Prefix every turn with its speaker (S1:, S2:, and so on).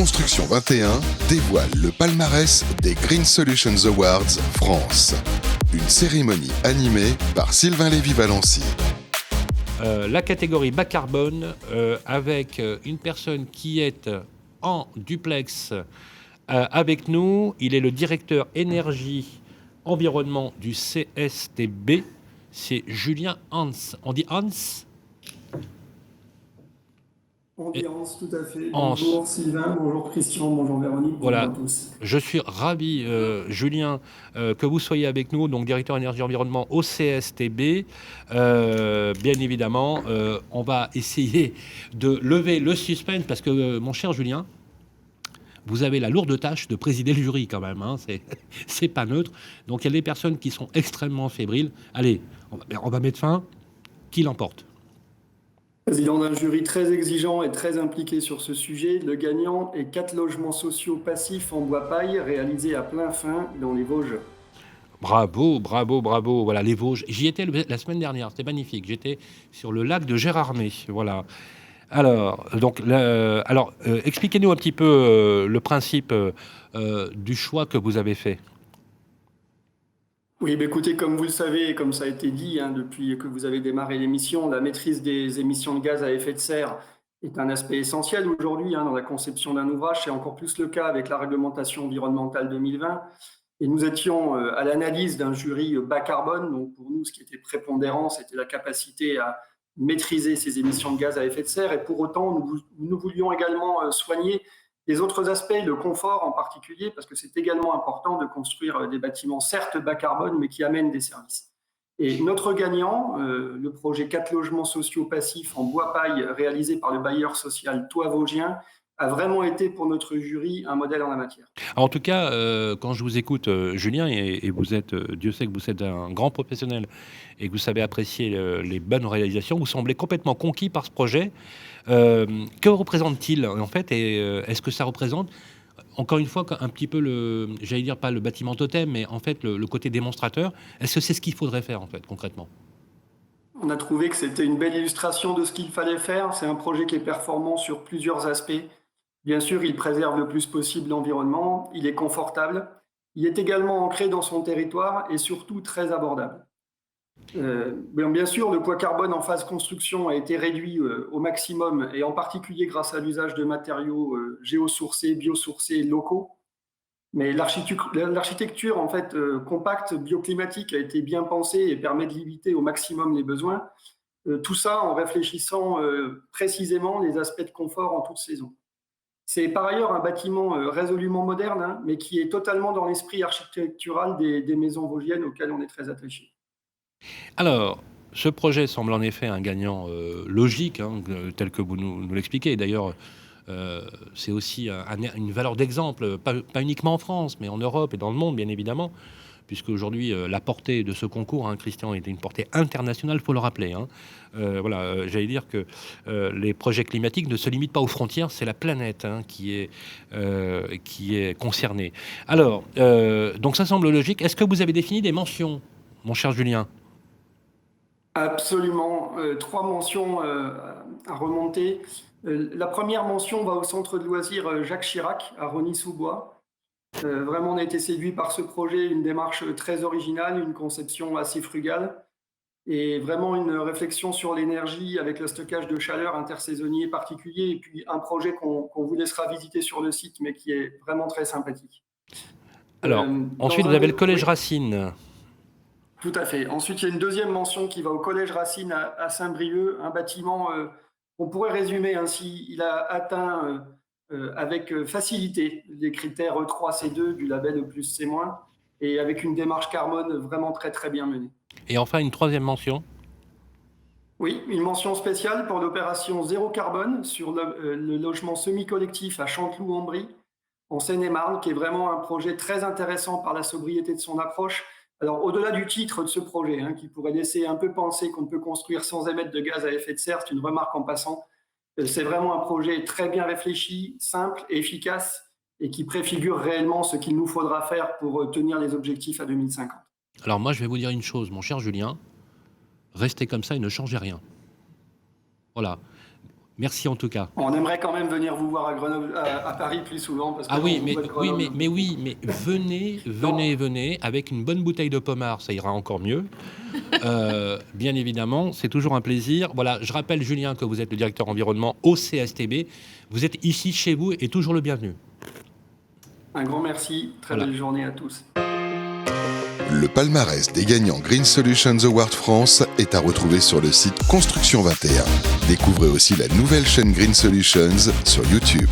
S1: Construction 21 dévoile le palmarès des Green Solutions Awards France. Une cérémonie animée par Sylvain Lévy-Valency.
S2: La catégorie bas carbone avec une personne qui est en duplex avec nous. Il est le directeur énergie environnement du CSTB. C'est Julien Hans. On dit Hans ?
S3: On dit Hans, tout à fait. Bonjour Sylvain, bonjour Christian, bonjour Véronique,
S2: voilà.
S3: Bonjour à tous.
S2: Je suis ravi, Julien, que vous soyez avec nous, donc directeur énergie environnement au CSTB. Bien évidemment, on va essayer de lever le suspense parce que, mon cher Julien, vous avez la lourde tâche de présider le jury quand même, hein. C'est pas neutre. Donc il y a des personnes qui sont extrêmement fébriles. Allez, on va mettre fin. Qui l'emporte ?
S3: Président d'un jury très exigeant et très impliqué sur ce sujet, le gagnant est 4 logements sociaux passifs en bois paille réalisés à plein fin dans les Vosges.
S2: Bravo, bravo, bravo. Voilà, les Vosges. J'y étais la semaine dernière, c'était magnifique. J'étais sur le lac de Gérardmer. Voilà. Alors, expliquez-nous un petit peu le principe du choix que vous avez fait.
S3: Oui, écoutez, comme vous le savez, et comme ça a été dit depuis que vous avez démarré l'émission, la maîtrise des émissions de gaz à effet de serre est un aspect essentiel aujourd'hui dans la conception d'un ouvrage. C'est encore plus le cas avec la réglementation environnementale 2020. Et nous étions à l'analyse d'un jury bas carbone. Donc pour nous, ce qui était prépondérant, c'était la capacité à maîtriser ces émissions de gaz à effet de serre. Et pour autant, nous voulions également soigner les autres aspects, le confort en particulier, parce que c'est également important de construire des bâtiments certes bas carbone, mais qui amènent des services. Et notre gagnant, le projet 4 logements sociaux passifs en bois paille réalisé par le bailleur social Toit Vosgien, a vraiment été pour notre jury un modèle en la matière.
S2: En tout cas, quand je vous écoute, Julien, et vous êtes, Dieu sait que vous êtes un grand professionnel et que vous savez apprécier les bonnes réalisations, vous semblez complètement conquis par ce projet. Que représente-t-il en fait, et est-ce que ça représente encore une fois un petit peu j'allais dire pas le bâtiment totem, mais en fait le côté démonstrateur? Est-ce que c'est ce qu'il faudrait faire en fait concrètement?
S3: On a trouvé que c'était une belle illustration de ce qu'il fallait faire. C'est un projet qui est performant sur plusieurs aspects. Bien sûr, il préserve le plus possible l'environnement, il est confortable, il est également ancré dans son territoire et surtout très abordable. Bien sûr, le poids carbone en phase construction a été réduit au maximum, et en particulier grâce à l'usage de matériaux géosourcés, biosourcés, locaux. Mais l'architecture en fait, compacte, bioclimatique, a été bien pensée et permet de limiter au maximum les besoins. Tout ça en réfléchissant précisément les aspects de confort en toute saison. C'est par ailleurs un bâtiment résolument moderne, mais qui est totalement dans l'esprit architectural des maisons vosgiennes auxquelles on est très attaché.
S2: Alors, ce projet semble en effet un gagnant logique, tel que vous nous l'expliquez. D'ailleurs, c'est aussi une valeur d'exemple, pas uniquement en France, mais en Europe et dans le monde, bien évidemment, puisque aujourd'hui, la portée de ce concours, Christian, est une portée internationale, il faut le rappeler. Voilà, j'allais dire que les projets climatiques ne se limitent pas aux frontières, c'est la planète qui est concernée. Alors, donc ça semble logique. Est-ce que vous avez défini des mentions, mon cher Julien ?
S3: Absolument. 3 mentions à remonter. La première mention va au centre de loisirs Jacques Chirac, à Rosny-sous-Bois. Vraiment, on a été séduit par ce projet, une démarche très originale, une conception assez frugale, et vraiment une réflexion sur l'énergie avec le stockage de chaleur intersaisonnier particulier, et puis un projet qu'on vous laissera visiter sur le site, mais qui est vraiment très sympathique.
S2: Alors, ensuite, vous avez le Collège Racine.
S3: Tout à fait. Ensuite, il y a une deuxième mention qui va au Collège Racine à Saint-Brieuc, un bâtiment qu'on pourrait résumer ainsi. Il a atteint avec facilité les critères E3C2 du label E+C-, et avec une démarche carbone vraiment très très bien menée.
S2: Et enfin, une troisième mention.
S3: Oui, une mention spéciale pour l'opération Zéro Carbone sur le logement semi-collectif à Chanteloup-en-Brie, en Seine-et-Marne, qui est vraiment un projet très intéressant par la sobriété de son approche. Alors, au-delà du titre de ce projet, qui pourrait laisser un peu penser qu'on peut construire sans émettre de gaz à effet de serre, c'est une remarque en passant, c'est vraiment un projet très bien réfléchi, simple et efficace, et qui préfigure réellement ce qu'il nous faudra faire pour tenir les objectifs à 2050.
S2: Alors moi, je vais vous dire une chose, mon cher Julien, restez comme ça et ne changez rien. Voilà. Merci en tout cas.
S3: On aimerait quand même venir vous voir à Grenoble, à Paris plus souvent. Parce que
S2: Mais venez, avec une bonne bouteille de pommard, ça ira encore mieux. Bien évidemment, c'est toujours un plaisir. Voilà, je rappelle, Julien, que vous êtes le directeur environnement au CSTB. Vous êtes ici chez vous et toujours le bienvenu.
S3: Un grand merci, très belle journée à tous.
S1: Le palmarès des gagnants Green Solutions Award France est à retrouver sur le site Construction 21. Découvrez aussi la nouvelle chaîne Green Solutions sur YouTube.